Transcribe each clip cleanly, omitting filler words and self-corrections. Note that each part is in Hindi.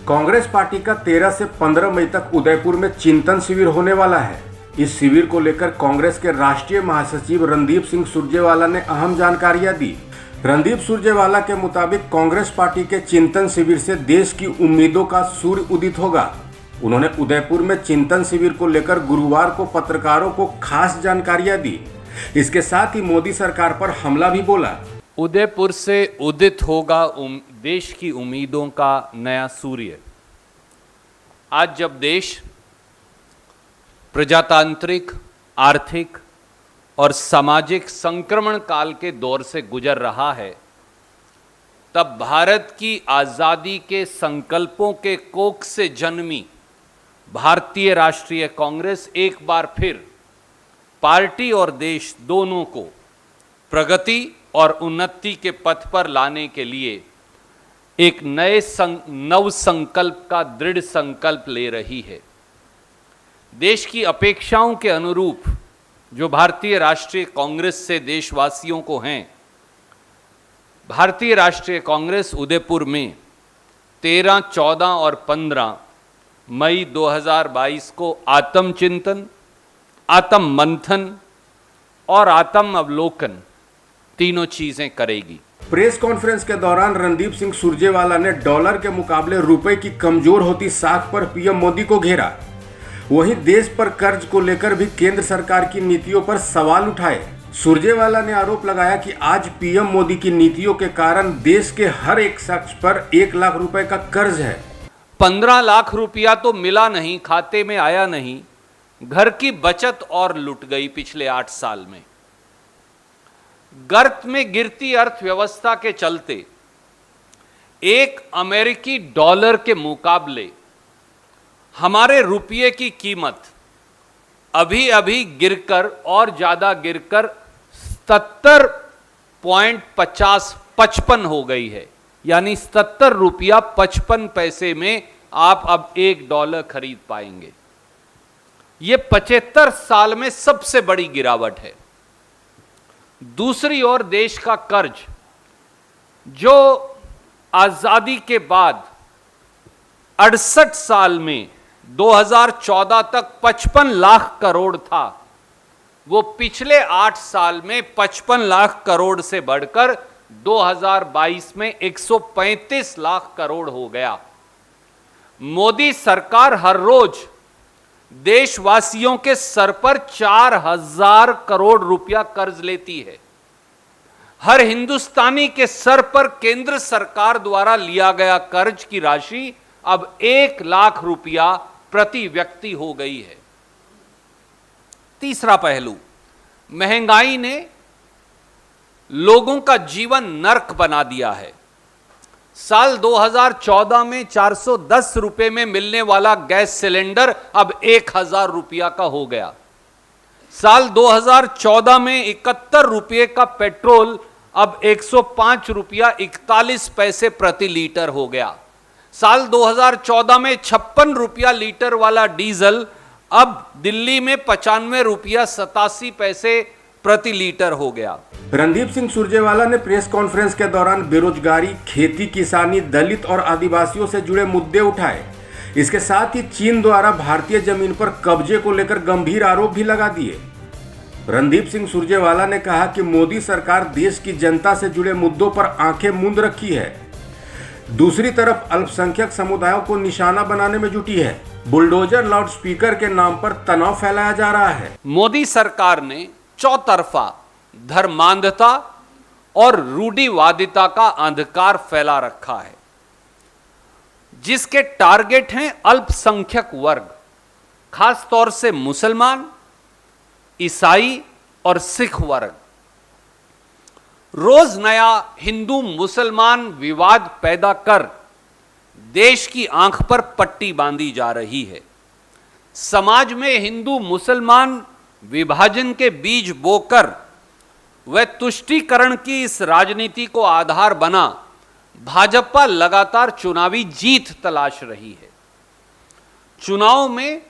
कांग्रेस पार्टी का 13 से 15 मई तक उदयपुर में चिंतन शिविर होने वाला है। इस शिविर को लेकर कांग्रेस के राष्ट्रीय महासचिव रणदीप सिंह सुरजेवाला ने अहम जानकारियां दी। रणदीप सुरजेवाला के मुताबिक कांग्रेस पार्टी के चिंतन शिविर से देश की उम्मीदों का सूर्य उदित होगा। उन्होंने उदयपुर में चिंतन शिविर को लेकर गुरुवार को पत्रकारों को खास जानकारियां दी। इसके साथ ही मोदी सरकार पर हमला भी बोला। उदयपुर से उदित होगा देश की उम्मीदों का नया सूर्य। आज जब देश प्रजातांत्रिक, आर्थिक और सामाजिक संक्रमण काल के दौर से गुजर रहा है, तब भारत की आज़ादी के संकल्पों के कोख से जन्मी भारतीय राष्ट्रीय कांग्रेस एक बार फिर पार्टी और देश दोनों को प्रगति और उन्नति के पथ पर लाने के लिए एक नए नव संकल्प का दृढ़ संकल्प ले रही है। देश की अपेक्षाओं के अनुरूप जो भारतीय राष्ट्रीय कांग्रेस से देशवासियों को हैं, भारतीय राष्ट्रीय कांग्रेस उदयपुर में 13, 14 और 15 मई 2022 को आत्मचिंतन, आत्म मंथन और आत्म अवलोकन तीनों चीजें करेगी। प्रेस कॉन्फ्रेंस के दौरान रणदीप सिंह सुरजेवाला ने डॉलर के मुकाबले रुपए की कमजोर होती साख पर पीएम मोदी को घेरा। वहीं देश पर कर्ज को लेकर भी केंद्र सरकार की नीतियों पर सवाल उठाए। सुरजेवाला ने आरोप लगाया कि आज पीएम मोदी की नीतियों के कारण देश के हर एक शख्स पर 1 लाख रुपए का कर्ज है। 15 लाख रुपया तो मिला नहीं, खाते में आया नहीं। घर की बचत और लुट गई पिछले 8 साल में। गर्त में गिरती अर्थव्यवस्था के चलते एक अमेरिकी डॉलर के मुकाबले हमारे रुपये की कीमत अभी अभी गिरकर और ज्यादा गिरकर 77.55 हो गई है। यानी 77 रुपया 55 पैसे में आप अब $1 खरीद पाएंगे। यह 75 साल में सबसे बड़ी गिरावट है। दूसरी ओर देश का कर्ज जो आजादी के बाद 68 साल में 2014 तक 55 लाख करोड़ था, वो पिछले 8 साल में 55 लाख करोड़ से बढ़कर 2022 में 135 लाख करोड़ हो गया। मोदी सरकार हर रोज देशवासियों के सर पर 4000 करोड़ रुपया कर्ज लेती है। हर हिंदुस्तानी के सर पर केंद्र सरकार द्वारा लिया गया कर्ज की राशि अब 1 लाख रुपया प्रति व्यक्ति हो गई है। तीसरा पहलू, महंगाई ने लोगों का जीवन नर्क बना दिया है। साल 2014 में 410 रुपए में मिलने वाला गैस सिलेंडर अब 1000 रुपया का हो गया। साल 2014 में 71 रुपये का पेट्रोल अब 105 रुपया 41 पैसे प्रति लीटर हो गया। साल 2014 में 56 रुपया लीटर वाला डीजल अब दिल्ली में 95 रुपया 87 पैसे प्रति लीटर हो गया। रणदीप सिंह सुरजेवाला ने प्रेस कॉन्फ्रेंस के दौरान बेरोजगारी, खेती किसानी, दलित और आदिवासियों से जुड़े मुद्दे उठाए। इसके साथ ही चीन द्वारा भारतीय जमीन पर कब्जे को लेकर गंभीर आरोप भी लगा दिए। रणदीप सिंह सुरजेवाला ने कहा कि मोदी सरकार देश की जनता से जुड़े मुद्दों पर आंखें मूंद रखी है। दूसरी तरफ अल्पसंख्यक समुदायों को निशाना बनाने में जुटी है। बुलडोजर लाउडस्पीकर के नाम पर तनाव फैलाया जा रहा है। मोदी सरकार ने चौतरफा धर्मांधता और रूढ़िवादिता का अंधकार फैला रखा है, जिसके टारगेट हैं अल्पसंख्यक वर्ग, खास तौर से मुसलमान, ईसाई और सिख वर्ग। रोज नया हिंदू मुसलमान विवाद पैदा कर देश की आंख पर पट्टी बांधी जा रही है। समाज में हिंदू मुसलमान विभाजन के बीज बोकर व तुष्टीकरण की इस राजनीति को आधार बना भाजपा लगातार चुनावी जीत तलाश रही है। चुनाव में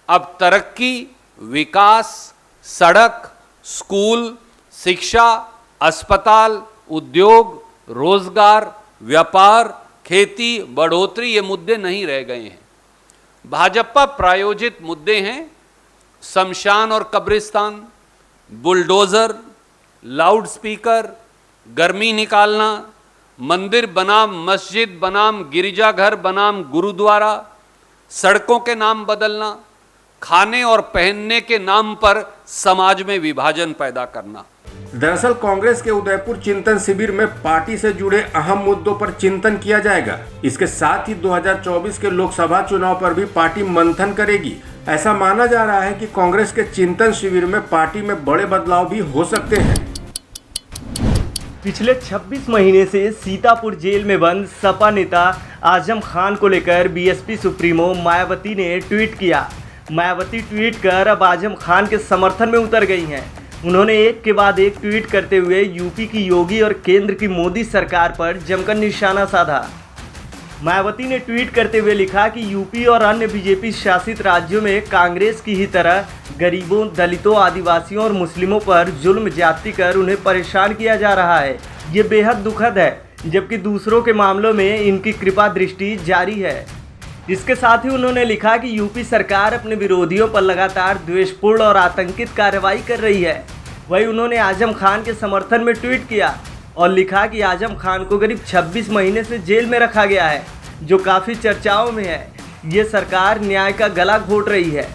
अब तरक्की, विकास, सड़क, स्कूल, शिक्षा, अस्पताल, उद्योग, रोजगार, व्यापार, खेती, बढ़ोतरी ये मुद्दे नहीं रह गए हैं। भाजपा प्रायोजित मुद्दे हैं शमशान और कब्रिस्तान, बुलडोजर, लाउड स्पीकर, गर्मी निकालना, मंदिर बनाम मस्जिद बनाम गिरजाघर बनाम गुरुद्वारा, सड़कों के नाम बदलना, खाने और पहनने के नाम पर समाज में विभाजन पैदा करना। दरअसल कांग्रेस के उदयपुर चिंतन शिविर में पार्टी से जुड़े अहम मुद्दों पर चिंतन किया जाएगा। इसके साथ ही 2024 के लोकसभा चुनाव पर भी पार्टी मंथन करेगी। ऐसा माना जा रहा है कि कांग्रेस के चिंतन शिविर में पार्टी में बड़े बदलाव भी हो सकते हैं। पिछले 26 महीने से सीतापुर जेल में बंद सपा नेता आजम खान को लेकर बीएसपी सुप्रीमो मायावती ने ट्वीट किया। मायावती ट्वीट कर अब आजम खान के समर्थन में उतर गई हैं। उन्होंने एक के बाद एक ट्वीट करते हुए यूपी की योगी और केंद्र की मोदी सरकार पर जमकर निशाना साधा। मायावती ने ट्वीट करते हुए लिखा कि यूपी और अन्य बीजेपी शासित राज्यों में कांग्रेस की ही तरह गरीबों, दलितों, आदिवासियों और मुस्लिमों पर जुल्म ज्यादती कर उन्हें परेशान किया जा रहा है। ये बेहद दुखद है, जबकि दूसरों के मामलों में इनकी कृपा दृष्टि जारी है। इसके साथ ही उन्होंने लिखा कि यूपी सरकार अपने विरोधियों पर लगातार द्वेषपूर्ण और आतंकित कार्रवाई कर रही है। वहीं उन्होंने आजम खान के समर्थन में ट्वीट किया और लिखा कि आजम खान को करीब 26 महीने से जेल में रखा गया है, जो काफ़ी चर्चाओं में है। ये सरकार न्याय का गला घोट रही है।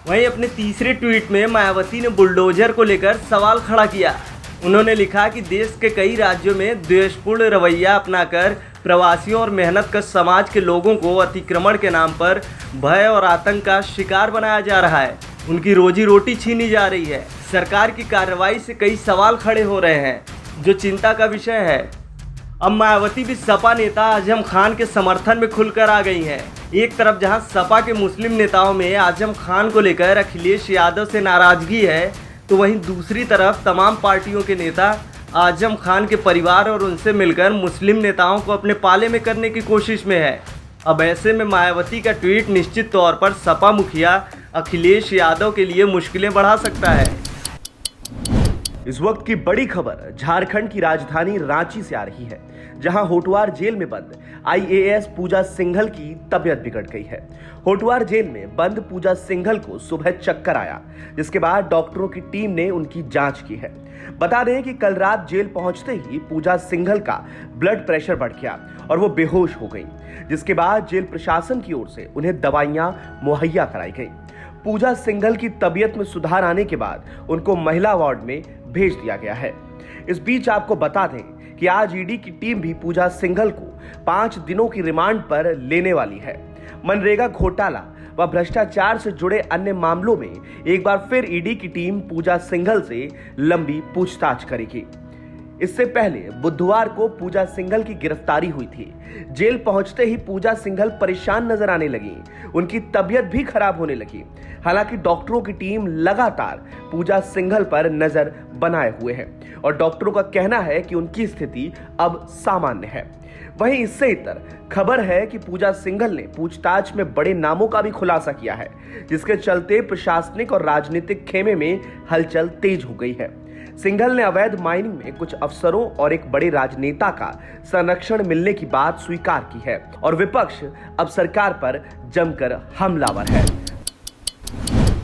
वहीं अपने तीसरे ट्वीट में मायावती ने बुलडोजर को लेकर सवाल खड़ा किया। उन्होंने लिखा कि देश के कई राज्यों में द्वेषपूर्ण रवैया अपनाकर प्रवासियों और मेहनतकश समाज के लोगों को अतिक्रमण के नाम पर भय और आतंक का शिकार बनाया जा रहा है। उनकी रोजी रोटी छीनी जा रही है। सरकार की कार्रवाई से कई सवाल खड़े हो रहे हैं, जो चिंता का विषय है। अब मायावती भी सपा नेता आजम खान के समर्थन में खुलकर आ गई हैं। एक तरफ जहां सपा के मुस्लिम नेताओं में आजम खान को लेकर अखिलेश यादव से नाराजगी है, तो वहीं दूसरी तरफ तमाम पार्टियों के नेता आजम खान के परिवार और उनसे मिलकर मुस्लिम नेताओं को अपने पाले में करने की कोशिश में है। अब ऐसे में मायावती का ट्वीट निश्चित तौर पर सपा मुखिया अखिलेश यादव के लिए मुश्किलें बढ़ा सकता है। इस वक्त की बड़ी खबर झारखंड की राजधानी रांची से आ रही है, जहां होटवार जेल में बंद आईएएस पूजा सिंघल की तबीयत बिगड़ गई है। होटवार जेल में बंद पूजा सिंघल को सुबह चक्कर आया, जिसके बाद डॉक्टरों की टीम ने उनकी जांच की है। बता दें कि कल रात जेल पहुंचते ही पूजा सिंघल का ब्लड प्रेशर बढ़ गया और वो बेहोश हो गई, जिसके बाद जेल प्रशासन की ओर से उन्हें दवाइयां मुहैया कराई गई। पूजा सिंघल की तबीयत में सुधार आने के बाद उनको महिला वार्ड में भेज दिया गया है। इस बीच आपको बता दें कि आज ईडी की टीम भी पूजा सिंघल को 5 दिनों की रिमांड पर लेने वाली है। मनरेगा घोटाला व भ्रष्टाचार से जुड़े अन्य मामलों में एक बार फिर ईडी की टीम पूजा सिंघल से लंबी पूछताछ करेगी। इससे पहले बुधवार को पूजा सिंघल की गिरफ्तारी हुई थी। जेल पहुंचते ही पूजा सिंघल परेशान नजर आने लगी, उनकी तबीयत भी खराब होने लगी। हालांकि डॉक्टरों की टीम लगातार पूजा सिंघल पर नजर बनाए हुए है और डॉक्टरों का कहना है कि उनकी स्थिति अब सामान्य है। वहीं इससे इतर खबर है कि पूजा सिंघल ने पूछताछ में बड़े नामों का भी खुलासा किया है, जिसके चलते प्रशासनिक और राजनीतिक खेमे में हलचल तेज हो गई है। सिंघल ने अवैध माइनिंग में कुछ अफसरों और एक बड़े राजनेता का संरक्षण मिलने की बात स्वीकार की है और विपक्ष अब सरकार पर जमकर हमलावर है।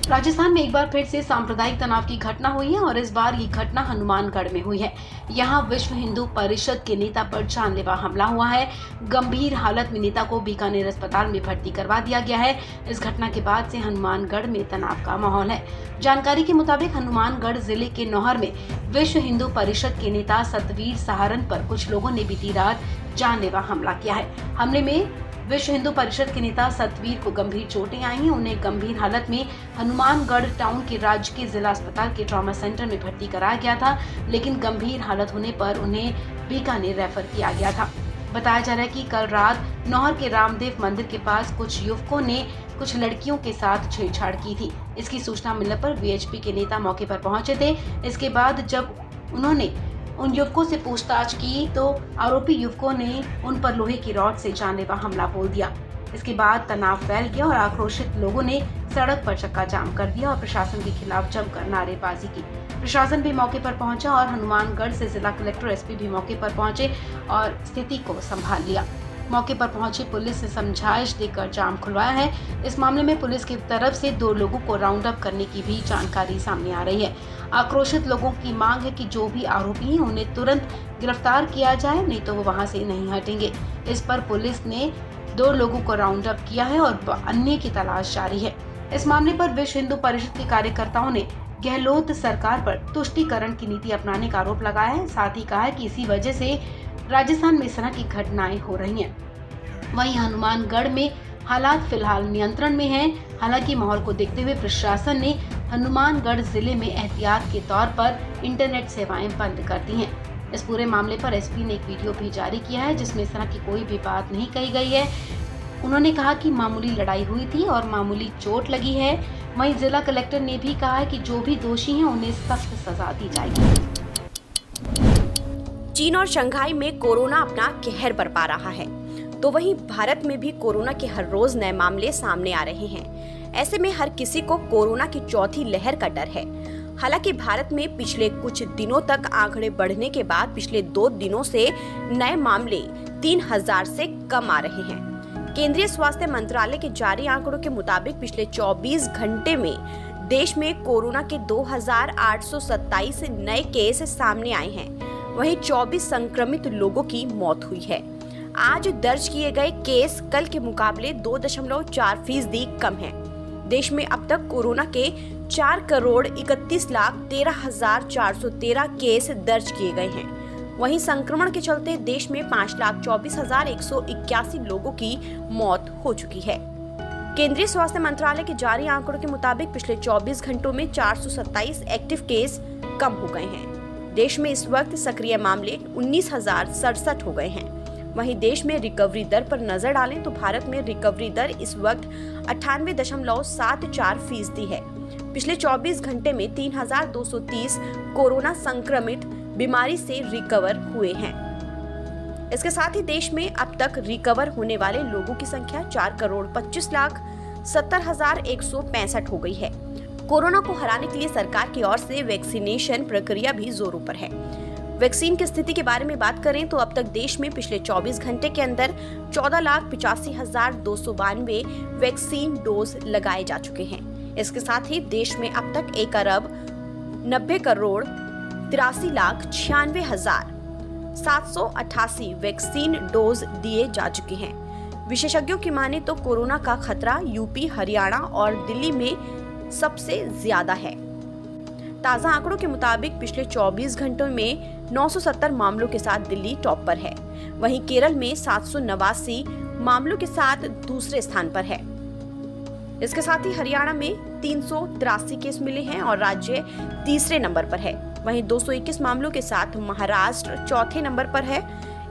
राजस्थान में एक बार फिर से सांप्रदायिक तनाव की घटना हुई है और इस बार ये घटना हनुमानगढ़ में हुई है। यहाँ विश्व हिंदू परिषद के नेता पर जानलेवा हमला हुआ है। गंभीर हालत में नेता को बीकानेर अस्पताल में भर्ती करवा दिया गया है। इस घटना के बाद से हनुमानगढ़ में तनाव का माहौल है। जानकारी के मुताबिक हनुमानगढ़ जिले के नौहर में विश्व हिंदू परिषद के नेता सतवीर सहारन पर कुछ लोगों ने बीती रात जानलेवा हमला किया है। हमले में विश्व हिंदू परिषद के नेता सतवीर को गंभीर चोटें आई हैं। उन्हें गंभीर हालत में हनुमानगढ़ टाउन के राजकीय जिला अस्पताल के ट्रॉमा सेंटर में भर्ती कराया गया था, लेकिन गंभीर हालत होने पर उन्हें बीकानेर रेफर किया गया था। बताया जा रहा है कि कल रात नौहर के रामदेव मंदिर के पास कुछ युवकों ने कुछ लड़कियों के साथ छेड़छाड़ की थी। इसकी सूचना मिलने पर वीएचपी के नेता मौके पर पहुंचे थे। इसके बाद जब उन्होंने उन युवकों से पूछताछ की तो आरोपी युवकों ने उन पर लोहे की रॉड से जानलेवा हमला बोल दिया। इसके बाद तनाव फैल गया और आक्रोशित लोगों ने सड़क पर चक्का जाम कर दिया और प्रशासन के खिलाफ जमकर नारेबाजी की। प्रशासन भी मौके पर पहुंचा और हनुमानगढ़ से जिला कलेक्टर एसपी भी मौके पर पहुंचे और स्थिति को संभाल लिया। मौके पर पहुंची पुलिस ने समझाइश देकर जाम खुलवाया है। इस मामले में पुलिस की तरफ से 2 लोगों को राउंड अप करने की भी जानकारी सामने आ रही है। आक्रोशित लोगों की मांग है कि जो भी आरोपी हैं उन्हें तुरंत गिरफ्तार किया जाए, नहीं तो वो वहां से नहीं हटेंगे। इस पर पुलिस ने 2 लोगों को राउंड अप किया है और अन्य की तलाश जारी है। इस मामले पर विश्व हिंदू परिषद के कार्यकर्ताओं ने गहलोत सरकार पर तुष्टीकरण की नीति अपनाने का आरोप लगाया है। साथ ही कहा है कि इसी वजह से राजस्थान में इस तरह की घटनाएं हो रही हैं। वहीं हनुमानगढ़ में हालात फिलहाल नियंत्रण में हैं। हालांकि माहौल को देखते हुए प्रशासन ने हनुमानगढ़ जिले में एहतियात के तौर पर इंटरनेट सेवाएं बंद कर दी हैं। इस पूरे मामले पर एसपी ने एक वीडियो भी जारी किया है जिसमें इस तरह की कोई भी बात नहीं कही गई है। उन्होंने कहा कि मामूली लड़ाई हुई थी और मामूली चोट लगी है। वहीं जिला कलेक्टर ने भी कहा है कि जो भी दोषी हैं उन्हें सख्त सजा दी जाएगी। चीन और शंघाई में कोरोना अपना कहर बरपा रहा है, तो वहीं भारत में भी कोरोना के हर रोज नए मामले सामने आ रहे हैं। ऐसे में हर किसी को कोरोना की चौथी लहर का डर है। हालांकि भारत में पिछले कुछ दिनों तक आंकड़े बढ़ने के बाद पिछले 2 दिनों से नए मामले 3000 से कम आ रहे हैं। केंद्रीय स्वास्थ्य मंत्रालय के जारी आंकड़ों के मुताबिक पिछले 24 घंटे में देश में कोरोना के 2827 नए केस सामने आए हैं। वहीं 24 संक्रमित लोगों की मौत हुई है। आज दर्ज किए गए केस कल के मुकाबले 2.4% कम हैं। देश में अब तक कोरोना के 4,31,13,413 केस दर्ज किए गए हैं। वहीं संक्रमण के चलते देश में 5,24,181 लोगों की मौत हो चुकी है। केंद्रीय स्वास्थ्य मंत्रालय के जारी आंकड़ों के मुताबिक पिछले 24 घंटों में 427 एक्टिव केस कम हो गए हैं। देश में इस वक्त सक्रिय मामले 19,067 हो गए हैं। वहीं देश में रिकवरी दर पर नजर डालें तो भारत में रिकवरी दर इस वक्त 98.74% है। पिछले 24 घंटे में 3,230 कोरोना संक्रमित बीमारी से रिकवर हुए हैं। इसके साथ ही देश में अब तक रिकवर होने वाले लोगों की संख्या 4,25,70,165 हो गई है। कोरोना को हराने के लिए सरकार की ओर से वैक्सीनेशन प्रक्रिया भी जोरों पर है। वैक्सीन की स्थिति के बारे में बात करें तो अब तक देश में पिछले 24 घंटे के अंदर 14,85,292 वैक्सीन डोज लगाए जा चुके हैं। इसके साथ ही देश में अब तक 1,90,83,96,788 वैक्सीन डोज दिए जा चुके हैं। विशेषज्ञों की माने तो कोरोना का खतरा यूपी, हरियाणा और दिल्ली में सबसे ज्यादा है। ताजा आंकड़ों के मुताबिक पिछले 24 घंटों में 970 मामलों के साथ दिल्ली टॉप पर है। वहीं केरल में 789 मामलों के साथ दूसरे स्थान पर है। इसके साथ ही हरियाणा में 383 केस मिले हैं और राज्य तीसरे नंबर पर है। वहीं 221 मामलों के साथ महाराष्ट्र चौथे नंबर पर है।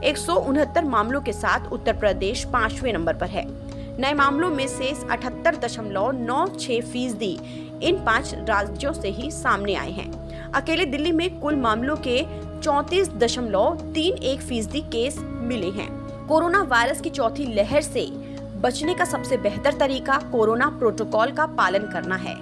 169 मामलों के साथ उत्तर प्रदेश 5वें नंबर पर है। नए मामलों में से 78.96% इन 5 राज्यों से ही सामने आए हैं। अकेले दिल्ली में कुल मामलों के 34.31% केस मिले हैं। कोरोना वायरस की चौथी लहर से बचने का सबसे बेहतर तरीका कोरोना प्रोटोकॉल का पालन करना है।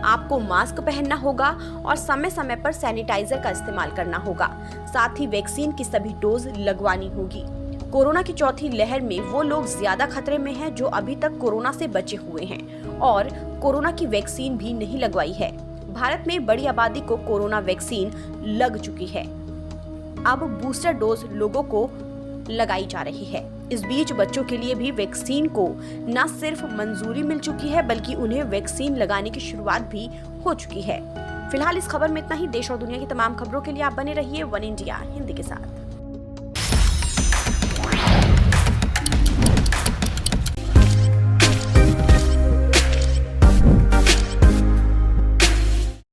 आपको मास्क पहनना होगा और समय समय पर सैनिटाइजर का इस्तेमाल करना होगा। साथ ही वैक्सीन की सभी डोज लगवानी होगी। कोरोना की चौथी लहर में वो लोग ज्यादा खतरे में हैं जो अभी तक कोरोना से बचे हुए हैं और कोरोना की वैक्सीन भी नहीं लगवाई है। भारत में बड़ी आबादी को कोरोना वैक्सीन लग चुकी है। अब बूस्टर डोज लोगों को लगाई जा रही है। इस बीच बच्चों के लिए भी वैक्सीन को न सिर्फ मंजूरी मिल चुकी है बल्कि उन्हें वैक्सीन लगाने की शुरुआत भी हो चुकी है। फिलहाल इस खबर में इतना ही। देश और दुनिया की तमाम खबरों के लिए आप बने रहिए वन इंडिया हिंदी के साथ।